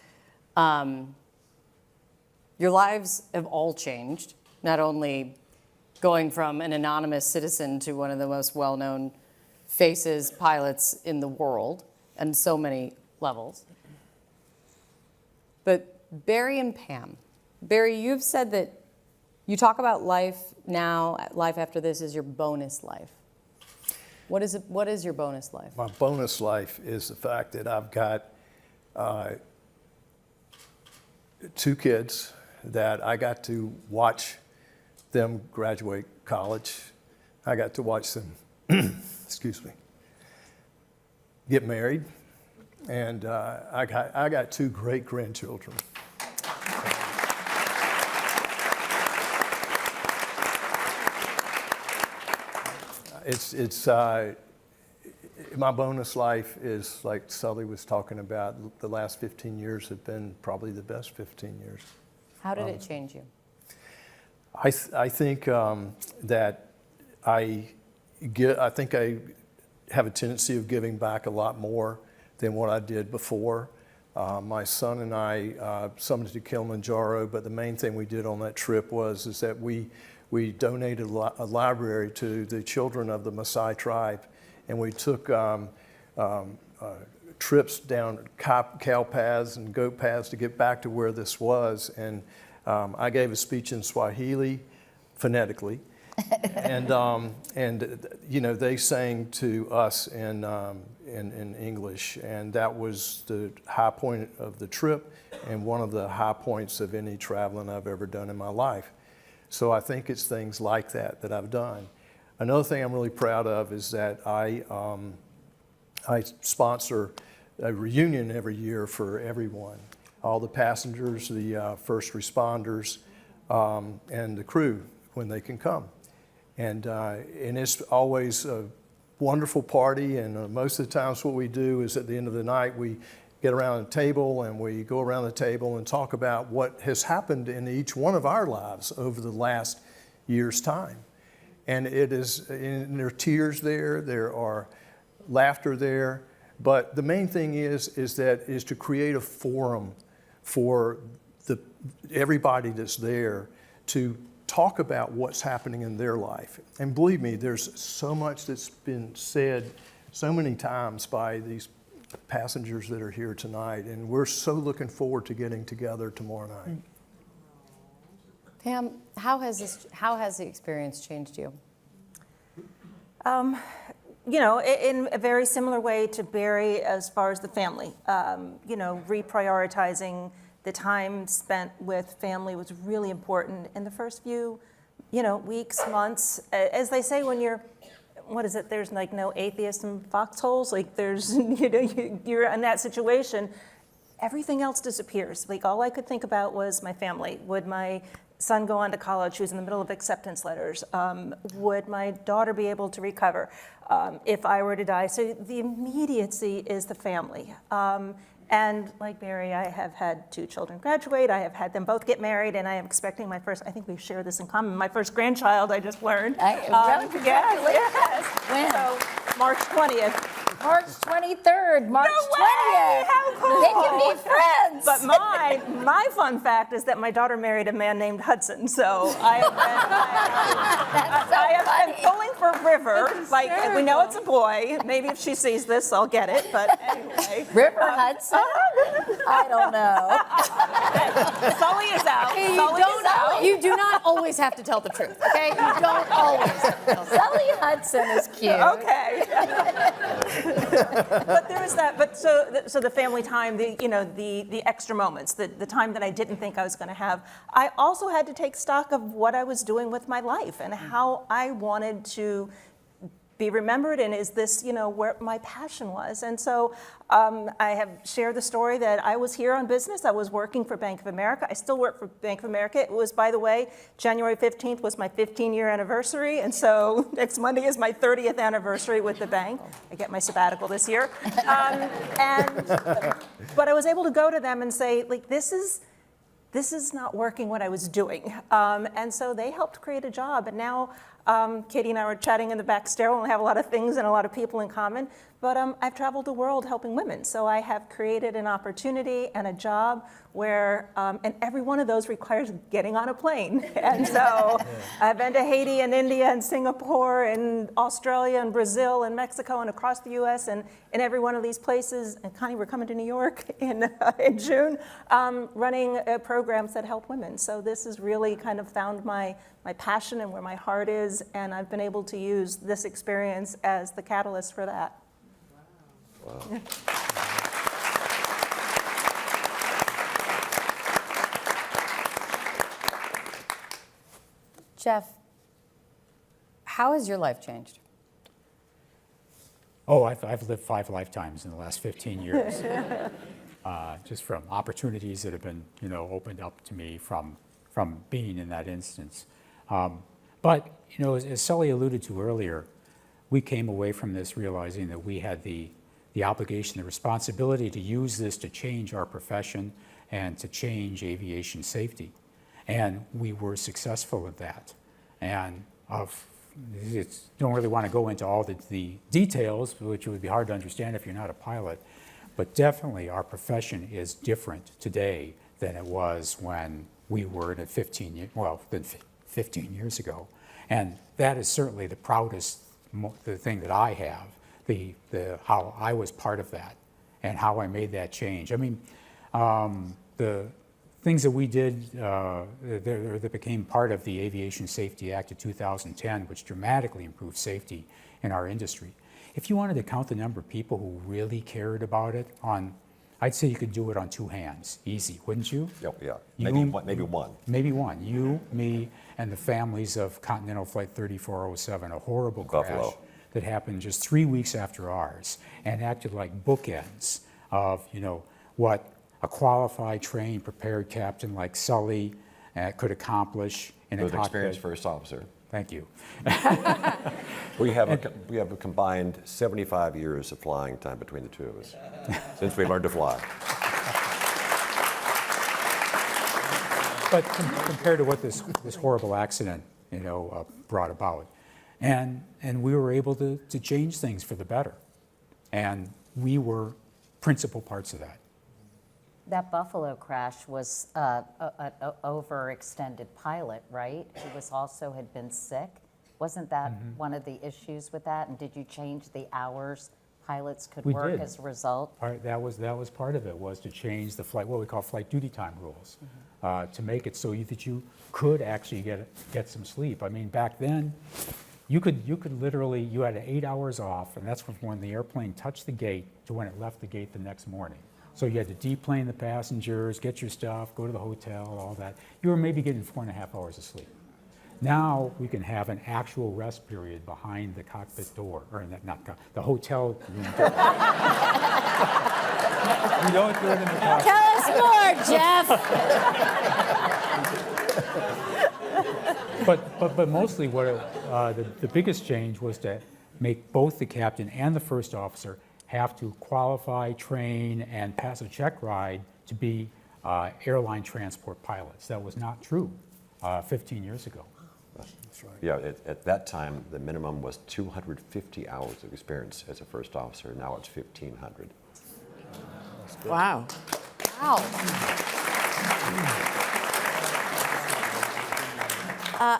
your lives have all changed, not only going from an anonymous citizen to one of the most well-known faces, pilots in the world, and so many levels. But Barry and Pam, Barry, you've said that you talk about life now, life after this is your bonus life. What is it? What is your bonus life? My bonus life is the fact that I've got 2 kids that I got to watch them graduate college. I got to watch them, excuse me, get married, and I got 2 great grandchildren. It's my bonus life is, like Sully was talking about, the last 15 years have been probably the best 15 years. How did it change you? I think that I think I have a tendency of giving back a lot more than what I did before. My son and I summited to Kilimanjaro, but the main thing we did on that trip is that we donated a library to the children of the Maasai tribe, and we took trips down cow paths and goat paths to get back to where this was. And I gave a speech in Swahili, phonetically, and you know, they sang to us in English, and that was the high point of the trip and one of the high points of any traveling I've ever done in my life. So I think it's things like that that I've done. Another thing I'm really proud of is that I sponsor a reunion every year for everyone, all the passengers, the first responders, and the crew when they can come. And it's always a wonderful party, and most of the times what we do is at the end of the night we get around a table and we go around the table and talk about what has happened in each one of our lives over the last year's time. And and there are tears there, there are laughter there, but the main thing is to create a forum for everybody that's there to talk about what's happening in their life. And believe me, there's so much that's been said so many times by these passengers that are here tonight, and we're so looking forward to getting together tomorrow night. Pam, how has the experience changed you? You know, in a very similar way to Barry as far as the family. You know, reprioritizing the time spent with family was really important in the first few, you know, weeks, months. As they say, when you're, what is it, there's like no atheists in foxholes. Like there's, you know, you're in that situation, everything else disappears. Like all I could think about was my family. Would my son go on to college? She was in the middle of acceptance letters. Would my daughter be able to recover if I were to die? So the immediacy is the family. And like Barry, I have had 2 children graduate. I have had them both get married, and I am expecting my first, I think we share this in common, my first grandchild, I just learned. Yes. When? So March 20th. March 23rd, March No way! 20th. How cool! They can be friends. But my fun fact is that my daughter married a man named Hudson, so I have been pulling for River. Like, we know it's a boy. Maybe if she sees this, I'll get it, but anyway. River Hudson? I don't know. Sully is out. Hey, Sully is out. you do not always have to tell the truth, okay? You don't always have to tell the truth. Sully Hudson is cute. Okay. But there was that. But so the family time, the extra moments, the time that I didn't think I was going to have. I also had to take stock of what I was doing with my life and how I wanted to be remembered, and is this, where my passion was? And so I have shared the story that I was here on business. I was working for Bank of America. I still work for Bank of America. It was, by the way, January 15th was my 15-year anniversary, and so next Monday is my 30th anniversary with the bank. I get my sabbatical this year. But I was able to go to them and say, like, this is not working what I was doing. And so they helped create a job. And now Katie and I were chatting in the back stairwell, and we have a lot of things and a lot of people in common. But I've traveled the world helping women. So I have created an opportunity and a job where, and every one of those requires getting on a plane. And so I've been to Haiti and India and Singapore and Australia and Brazil and Mexico and across the US, and in every one of these places, and Connie, we're coming to New York in June, running programs that help women. So this has really kind of found my passion and where my heart is, and I've been able to use this experience as the catalyst for that. Wow. Jeff, how has your life changed? Oh, I've lived 5 lifetimes in the last 15 years. Just from opportunities that have been, opened up to me from being in that instance. But, as Sully alluded to earlier, we came away from this realizing that we had the obligation, the responsibility to use this to change our profession and to change aviation safety. And we were successful at that. And don't really want to go into all the details, which would be hard to understand if you're not a pilot, but definitely our profession is different today than it was when we were in it 15 years ago. And that is certainly the proudest the thing that I have, how I was part of that and how I made that change. I mean, the things that we did that became part of the Aviation Safety Act of 2010, which dramatically improved safety in our industry. If you wanted to count the number of people who really cared about it I'd say you could do it on 2 hands, easy, wouldn't you? Yeah. Maybe one. Maybe one. You, me, and the families of Continental Flight 3407, a horrible crash Buffalo. that happened just 3 weeks after ours and acted like bookends of, what a qualified, trained, prepared captain like Sully could accomplish in a With cockpit. experienced first officer. Thank you. We have a combined 75 years of flying time between the two of us since we learned to fly. But compared to what this horrible accident, brought about, and we were able to change things for the better, and we were principal parts of that. That Buffalo crash was an overextended pilot, right? Who had been sick. Wasn't that one of the issues with that? And did you change the hours pilots could We work did. as a result? That was part of it, was to change the flight, what we call flight duty time rules, to make it so that you could actually get some sleep. I mean, back then, you could literally, you had 8 hours off, and that's from when the airplane touched the gate to when it left the gate the next morning. So you had to deplane the passengers, get your stuff, go to the hotel, all that. You were maybe getting 4.5 hours of sleep. Now we can have an actual rest period behind the cockpit door, or the hotel room door. You don't do it in the cockpit. Tell us more, Jeff. But mostly the biggest change was to make both the captain and the first officer have to qualify, train, and pass a check ride to be airline transport pilots. That was not true 15 years ago. That's right. Yeah, at that time, the minimum was 250 hours of experience as a first officer. Now it's 1,500. Wow. Wow.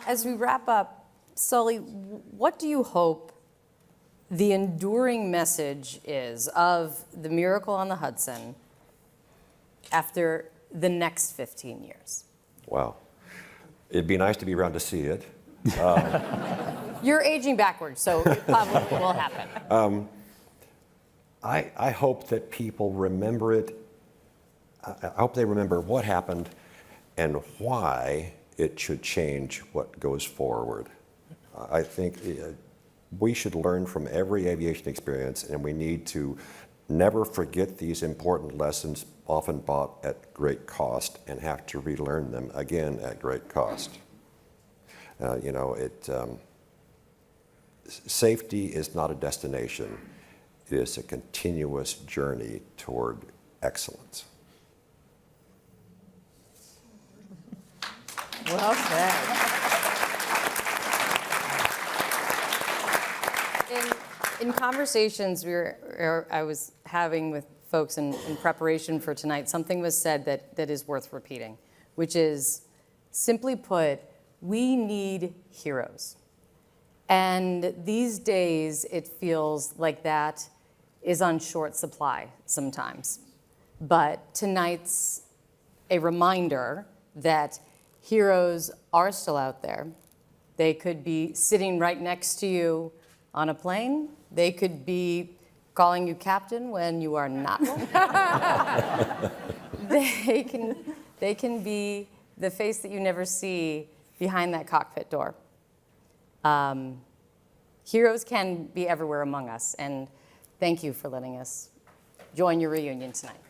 As we wrap up, Sully, what do you hope the enduring message is of the Miracle on the Hudson after the next 15 years? Wow. It'd be nice to be around to see it. You're aging backwards, so it probably will happen. I hope that people remember it. I hope they remember what happened and why it should change what goes forward. I think we should learn from every aviation experience, and we need to never forget these important lessons, often bought at great cost, and have to relearn them again at great cost. Safety is not a destination. It is a continuous journey toward excellence. Well said. In conversations I was having with folks in preparation for tonight, something was said that is worth repeating, which is, simply put, we need heroes. And these days, it feels like that is on short supply sometimes. But tonight's a reminder that heroes are still out there. They could be sitting right next to you on a plane. They could be calling you captain when you are not. They can be the face that you never see behind that cockpit door. Heroes can be everywhere among us, and thank you for letting us join your reunion tonight.